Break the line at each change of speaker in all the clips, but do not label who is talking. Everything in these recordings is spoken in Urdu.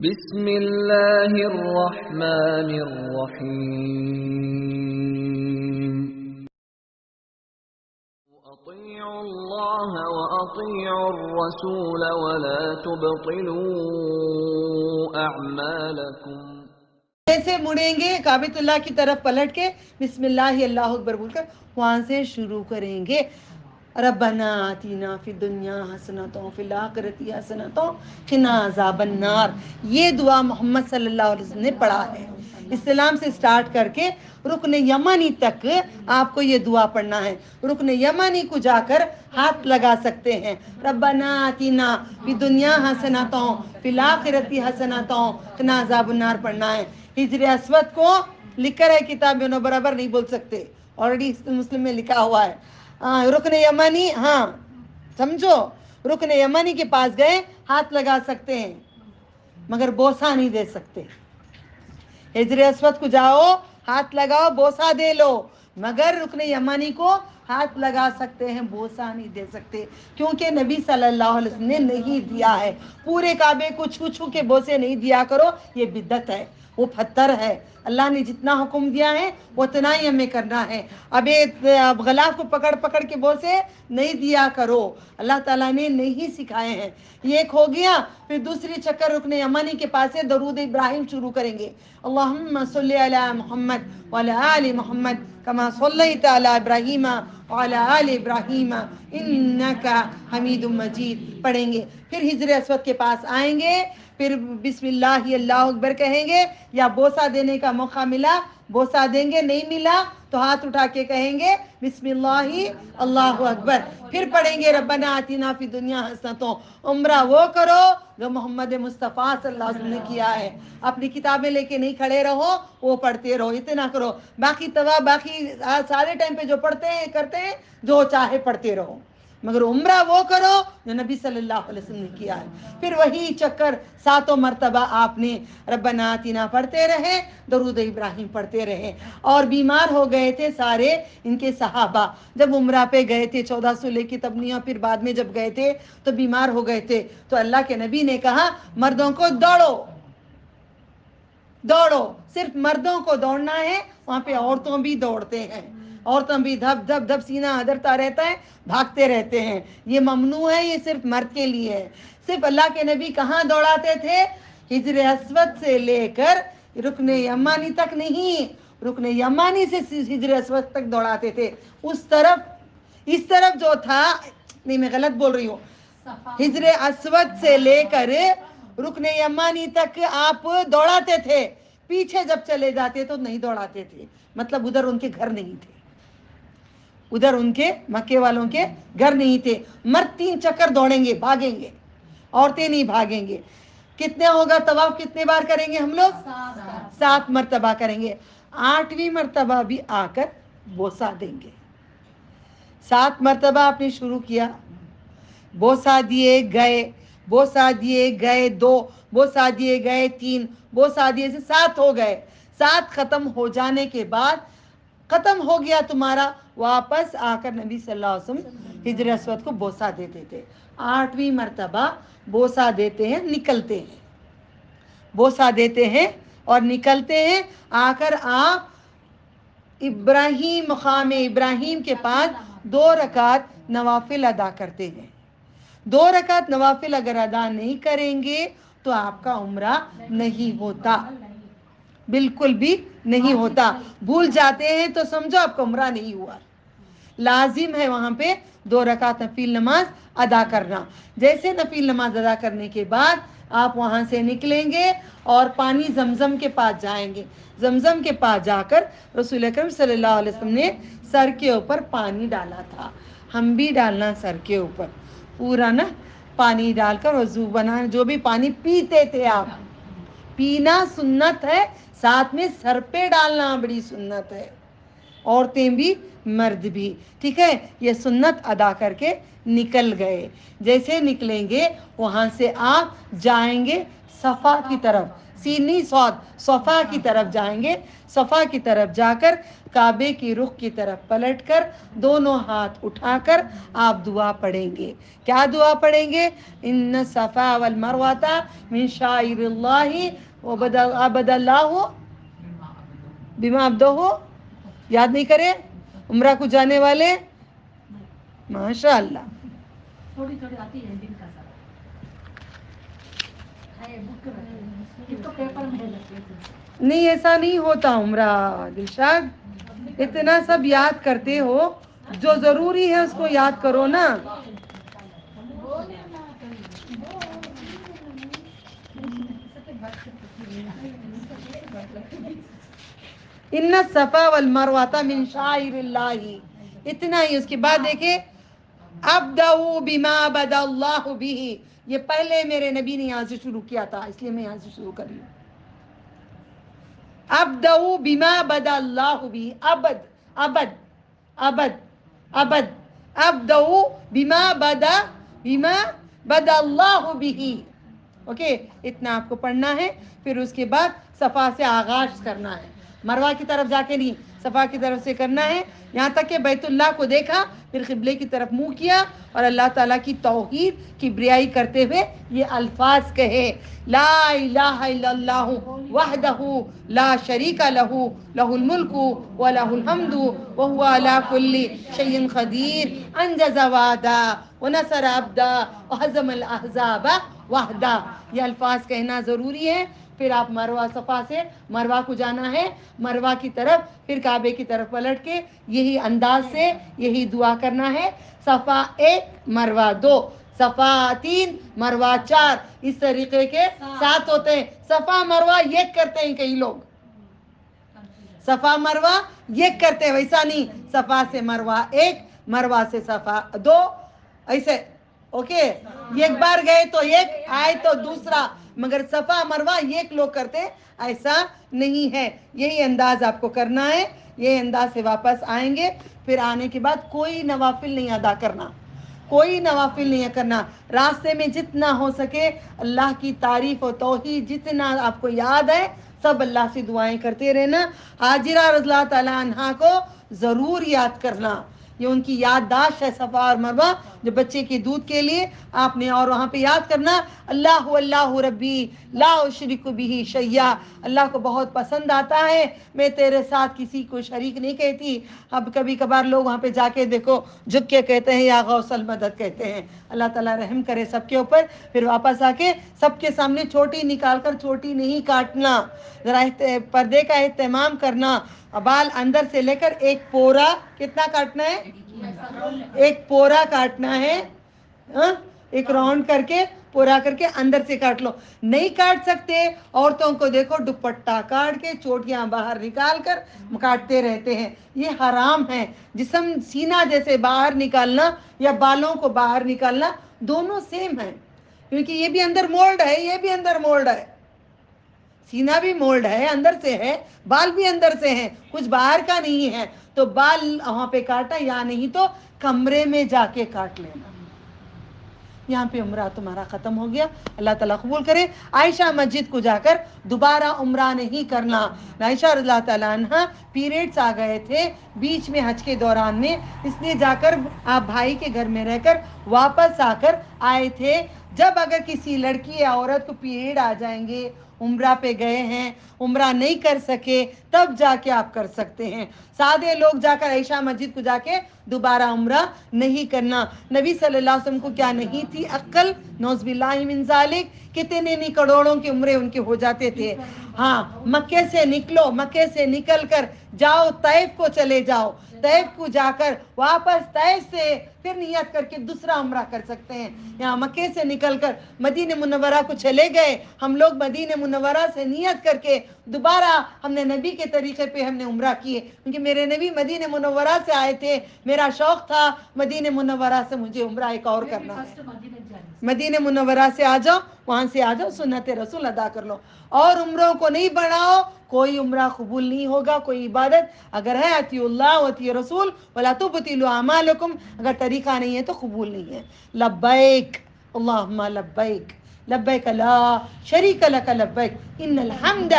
بسم اللہ الرحمن الرحیم اطیعوا اللہ واطیعوا الرسول ولا تبطلوا اعمالکم۔
جیسے مڑیں گے کعبۃ اللہ کی طرف پلٹ کے بسم اللہ اللہ اکبر بول کر وہاں سے شروع کریں گے، ربنا آتینا فی الدنیا حسنۃ وفی الآخرۃ حسنۃ وقنا عذاب النار۔ یہ دعا محمد صلی اللہ علیہ وسلم نے پڑھا ہے۔ اسلام سے سٹارٹ کر کے رکن یمانی تک آپ کو یہ دعا پڑھنا ہے۔ رکن یمانی کو جا کر ہاتھ لگا سکتے ہیں، ربنا آتینا فی الدنیا حسنۃ فی الآخرۃ حسنۃ وقنا عذاب النار پڑھنا ہے۔ ہجر اسود کو لکھ کر ہے کتاب میں، برابر نہیں بول سکتے، آلریڈی مسلم میں لکھا ہوا ہے۔ رکن یمانی، ہاں سمجھو، رکن یمانی کے پاس گئے ہاتھ لگا سکتے ہیں مگر بوسہ نہیں دے سکتے۔ ہجر اسود کو جاؤ ہاتھ لگاؤ بوسہ دے لو، مگر رکن یمانی کو ہاتھ لگا سکتے ہیں، بوسہ نہیں دے سکتے، کیونکہ نبی صلی اللہ علیہ وسلم نے نہیں دیا ہے۔ پورے کعبے کو چھو چھو کے بوسے نہیں دیا کرو، یہ بدعت ہے، وہ پتھر ہے۔ اللہ نے جتنا حکم دیا ہے اتنا ہی ہمیں کرنا ہے۔ اب غلاف کو پکڑ پکڑ کے بوسے نہیں دیا کرو، اللہ تعالیٰ نے نہیں سکھائے ہیں۔ یہ ایک ہو گیا، پھر دوسری چکر رکن یمانی کے پاس سے درود ابراہیم شروع کریں گے، اللہم صلی علی محمد وعلی آل محمد کما صلیت علی ابراہیم وعلی آل ابراہیم انکا حمید مجید پڑھیں گے۔ پھر ہجر اسود کے پاس آئیں گے، پھر بسم اللہ اللہ اکبر کہیں گے، یا بوسہ دینے کا موقع ملا بوسہ دیں گے، نہیں ملا تو ہاتھ اٹھا کے کہیں گے بسم اللہ اللہ اکبر۔ پھر پڑھیں گے ربنا آتینا فی دنیا حسنۃ۔ عمرہ وہ کرو جو محمد مصطفیٰ صلی اللہ علیہ وسلم نے کیا ہے۔ اپنی کتابیں لے کے نہیں کھڑے رہو، وہ پڑھتے رہو، اتنا کرو۔ باقی سارے ٹائم پہ جو پڑھتے ہیں کرتے ہیں، جو چاہے پڑھتے رہو، مگر عمرہ وہ کرو جو نبی صلی اللہ علیہ وسلم نے کیا ہے۔ پھر وہی چکر 7 مرتبہ آپ نے ربنا آتینا پڑھتے رہے، درود ابراہیم پڑھتے رہے۔ اور بیمار ہو گئے تھے سارے ان کے صحابہ، جب عمرہ پہ گئے تھے 1400 لے کی تبنیہ، پھر بعد میں جب گئے تھے تو بیمار ہو گئے تھے، تو اللہ کے نبی نے کہا مردوں کو دوڑو دوڑو، صرف مردوں کو دوڑنا ہے، وہاں پہ عورتوں بھی دوڑتے ہیں، عورتوں بھی دھپ دھپ دھپ سینہ ادھرتا رہتا ہے، بھاگتے رہتے ہیں۔ یہ ممنوع ہے، یہ صرف مرد کے لیے ہے۔ صرف اللہ کے نبی کہاں دوڑاتے تھے؟ ہجر اسود سے لے کر رکن یمانی تک نہیں، رکن یمانی سے ہجر اسود تک دوڑاتے تھے۔ اس طرف جو تھا، نہیں میں غلط بول رہی ہوں، ہجر اسود سے لے کر رکن یمانی تک آپ دوڑاتے تھے، پیچھے جب چلے جاتے تو نہیں دوڑاتے تھے، مطلب ادھر ان کے گھر نہیں تھے، ادھر ان کے مکے والوں کے گھر نہیں تھے۔ مرد 3 چکر دوڑیں گے، بھاگیں گے، عورتیں نہیں بھاگیں گے۔ کتنے ہوگا طواف، کتنے بار کریں گے ہم لوگ؟ 7 مرتبہ کریں گے۔ 8ویں مرتبہ بھی آ کر بوسہ دیں گے۔ 7 مرتبہ آپ نے شروع کیا، بوسہ دیے گئے، بوسہ دیے گئے 2، بوسہ دیے گئے 3، بوسہ دیے سے 7 ہو گئے۔ 7 ختم ہو جانے کے بعد ختم ہو گیا تمہارا، واپس آ کر نبی صلی اللہ علیہ وسلم ہجر اسود کو بوسہ دیتے تھے۔ 8ویں مرتبہ بوسہ دیتے ہیں، نکلتے ہیں، بوسہ دیتے ہیں اور نکلتے ہیں۔ آ کر آپ مقام ابراہیم کے پاس 2 رکعت نوافل ادا کرتے ہیں۔ 2 رکعت نوافل اگر ادا نہیں کریں گے تو آپ کا عمرہ نہیں ہوتا، بالکل بھی نہیں ہوتا۔ بھول جاتے ہیں تو سمجھو آپ کا عمرہ نہیں ہوا۔ لازم ہے وہاں پہ 2 رکعت نفل نماز ادا کرنا۔ جیسے نفل نماز ادا کرنے کے بعد آپ وہاں سے نکلیں گے اور پانی زمزم کے پاس جائیں گے۔ زمزم کے پاس جا کر رسول اکرم صلی اللہ علیہ وسلم نے سر کے اوپر پانی ڈالا تھا، ہم بھی ڈالنا سر کے اوپر پورا نا پانی ڈال کر وضو بنا، جو بھی پانی پیتے تھے آپ، پینا سنت ہے، ساتھ میں سر پہ ڈالنا بڑی سنت ہے، عورتیں بھی مرد بھی، ٹھیک ہے؟ یہ سنت ادا کر کے نکل گئے۔ جیسے نکلیں گے وہاں سے آپ جائیں گے صفا کی طرف، سینی صاد، صفا کی طرف جائیں گے. صفا کی طرف جا کر کعبے کی رخ کی طرف پلٹ کر دونوں ہاتھ اٹھا کر آپ دعا پڑھیں گے. کیا دعا پڑھیں گے؟ ان الصفا والمروۃ من شعائر اللہ وعبد اللہ بما عبدہ. یاد نہیں کرے عمرہ کو جانے والے؟ ماشاء اللہ.
تھوڑی تھوڑی آتی ہے دن کا سارا بک تو پیپر میں لگتے تھے.
نہیں ایسا نہیں ہوتا عمرہ دلشاد. اتنا سب یاد کرتے ہو، جو ضروری ہے اس کو یاد کرو نا. ان الصفا والمروۃ من شعائر اللہ، اتنا ہی. اس کے بعد دیکھیں ابدؤ بما بدا اللہ به، یہ پہلے میرے نبی نے یہاں سے شروع کیا تھا، اس لیے میں یہاں سے شروع کر رہی ہوں. ابدؤ بما بدا اللہ به، ابد ابد ابد ابد ابدؤ بما بدا اللہ به. اوکے، اتنا آپ کو پڑھنا ہے. پھر اس کے بعد صفا سے آغاز کرنا ہے، مروہ کی طرف جا کے نہیں، صفا کی طرف سے کرنا ہے. یہاں تک کہ بیت اللہ کو دیکھا، پھر قبلے کی طرف منہ کیا اور اللہ تعالیٰ کی توحید کی بریائی کرتے ہوئے یہ الفاظ کہے، لا الہ الا اللہ وحدہ لا شریک لہ لہ الملک ولہ الحمد وہو علی کل شیء قدیر انجز وعدہ ونصر عبدہ وہزم الاحزاب وحدہ. یہ الفاظ کہنا ضروری ہے. پھر آپ مروہ صفا سے مروہ کو جانا ہے، مروہ کی طرف، پھر کعبے کی طرف پلٹ کے یہی انداز سے یہی دعا کرنا ہے. صفا 1 مروہ 2، صفا 3 مروہ 4، اس طریقے کے 7 ہوتے ہیں. صفا مروہ ایک کرتے ہیں کئی لوگ، صفا مروہ ایک کرتے ہیں، ویسا نہیں. صفا سے مروہ 1، مروہ سے صفا 2، ایسے. اوکے، ایک بار گئے تو ایک آئے تو دوسرا، مگر صفا مروہ ایک لوگ کرتے، ایسا نہیں ہے. یہی انداز آپ کو کرنا ہے. یہ انداز سے واپس آئیں گے. پھر آنے کے بعد کوئی نوافل نہیں ادا کرنا، کوئی نوافل نہیں کرنا. راستے میں جتنا ہو سکے اللہ کی تعریف و توحید جتنا آپ کو یاد ہے سب اللہ سے دعائیں کرتے رہنا. حاجرہ رضی اللہ تعالیٰ عنہا کو ضرور یاد کرنا، یہ ان کی یادداشت ہے. صفا اور مروہ جو بچے کے دودھ کے لیے آپ نے، اور وہاں پہ یاد کرنا اللہ اللہ ربی لا اشرک بہ شیئا، اللہ کو بہت پسند آتا ہے میں تیرے ساتھ کسی کو شریک نہیں کہتی. اب کبھی کبھار لوگ وہاں پہ جا کے دیکھو جھک کے کہتے ہیں یا غوث المدد کہتے ہیں. اللہ تعالیٰ رحم کرے سب کے اوپر. پھر واپس آ کے سب کے سامنے چوٹی نکال کر چوٹی نہیں کاٹنا، ذرا پردے کا اہتمام کرنا. بال اندر سے لے کر ایک پورا کتنا کاٹنا ہے؟ ایک پورا کاٹنا ہے. ایک راؤنڈ کر کے پورا کر کے اندر سے کاٹ لو. نہیں کاٹ سکتے عورتوں کو دیکھو دوپٹہ کاٹ کے چوٹیاں باہر نکال کر کاٹتے رہتے ہیں، یہ حرام ہے. جسم سینہ جیسے باہر نکالنا یا بالوں کو باہر نکالنا دونوں سیم ہیں، کیونکہ یہ بھی اندر مولڈ ہے، یہ بھی اندر مولڈ ہے. سینہ بھی مولڈ ہے، اندر سے ہے، بال بھی اندر سے ہیں، کچھ باہر کا نہیں ہے. تو بال وہاں پہ کاٹا، یا نہیں تو کمرے میں جا کے کاٹ لینا. یہاں پہ عمرہ تمہارا ختم ہو گیا، اللہ تعالیٰ قبول کرے. عائشہ مسجد کو جا کر دوبارہ عمرہ نہیں کرنا. عائشہ رضی اللہ تعالیٰ عنہ پیریڈز آ گئے تھے بیچ میں حج کے دوران میں، اس لیے جا کر آپ بھائی کے گھر میں رہ کر واپس آ کر آئے تھے. جب اگر کسی لڑکی یا عورت کو پیریڈ آ جائیں گے، عمرہ پہ گئے ہیں عمرہ نہیں کر سکے، تب جا کے آپ کر سکتے ہیں. سادے لوگ جا کر عائشہ مسجد کو جا کے دوبارہ عمرہ نہیں کرنا. نبی صلی اللہ علیہ وسلم کو کیا نہیں تھی عقل؟ نعوذ باللہ من ذالک. کتنے نہیں کروڑوں کے عمرے ان کے ہو جاتے تھے. ہاں، مکے سے نکلو، مکے سے نکل کر جاؤ طائف کو چلے جاؤ، طائف کو جا کر واپس طائف سے پھر نیت کر کے دوسرا عمرہ کر سکتے ہیں. یہاں مکے سے نکل کر مدینہ منورہ کو چلے گئے ہم لوگ، مدینہ منورہ سے نیت کر کے دوبارہ ہم نے نبی کے طریقے پہ ہم نے عمرہ کیے، کیونکہ میرے نبی مدینہ منورہ سے آئے تھے. میرا شوق تھا مدینہ منورہ سے مجھے عمرہ ایک اور کرنا ہے. مدینہ منورہ سے آ جاؤ، وہاں سے آ جاؤ، سنت رسول ادا کر لو. اور عمروں کو نہیں بڑھاؤ، کوئی عمرہ قبول نہیں ہوگا. کوئی عبادت اگر ہے اطیعوا اللہ و اطیعوا رسول ولا تبطلوا اعمالکم، اگر طریقہ نہیں ہے تو قبول نہیں ہے. لبیک اللہم لبیک لبیک لا شریک لک لبیک ان الحمد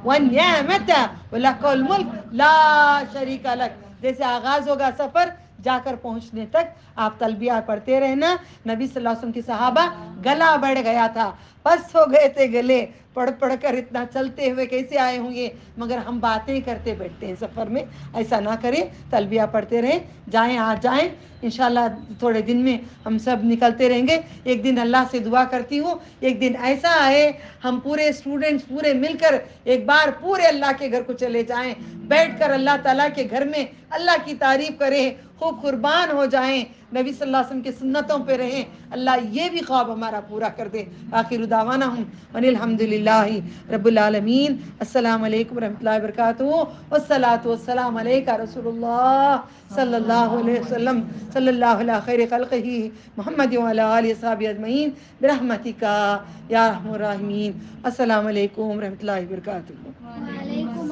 والنعمت ولک الملک لا شریک لک. جیسے آغاز ہوگا سفر جا کر پہنچنے تک آپ تلبیہ پڑھتے رہنا. نبی صلی اللہ علیہ وسلم کی صحابہ گلا بڑھ گیا تھا, پس ہو گئے تھے گلے, پڑھ پڑھ کر اتنا چلتے ہوئے کیسے آئے ہوں گے, مگر ہم باتیں کرتے بیٹھتے ہیں سفر میں. ایسا نہ کریں, تلبیہ پڑھتے رہیں, جائیں آ جائیں. انشاءاللہ تھوڑے دن میں ہم سب نکلتے رہیں گے. ایک دن اللہ سے دعا کرتی ہوں ایک دن ایسا آئے ہم پورے اسٹوڈنٹس پورے مل کر ایک بار پورے اللہ کے گھر کو چلے جائیں, بیٹھ کر اللہ تعالیٰ کے گھر میں اللہ کی تعریف کریں, خوب قربان ہو جائیں, نبی صلی اللہ علیہ وسلم کی سنتوں پہ رہیں. اللہ یہ بھی خواب ہمارا پورا کر دے. آخر دعوانا ہم الحمد للہ رب العالمین. السلام علیکم ورحمۃ اللہ وبرکاتہ. والصلاۃ والسلام علیکہ رسول اللہ صلی اللہ علیہ وسلم صلی اللہ علیہ خیر خلقہ محمد وعلی آلہ وصحبہ اجمعین برحمتک یا ارحم الراحمین. السلام علیکم ورحمۃ اللہ وبرکاتہ.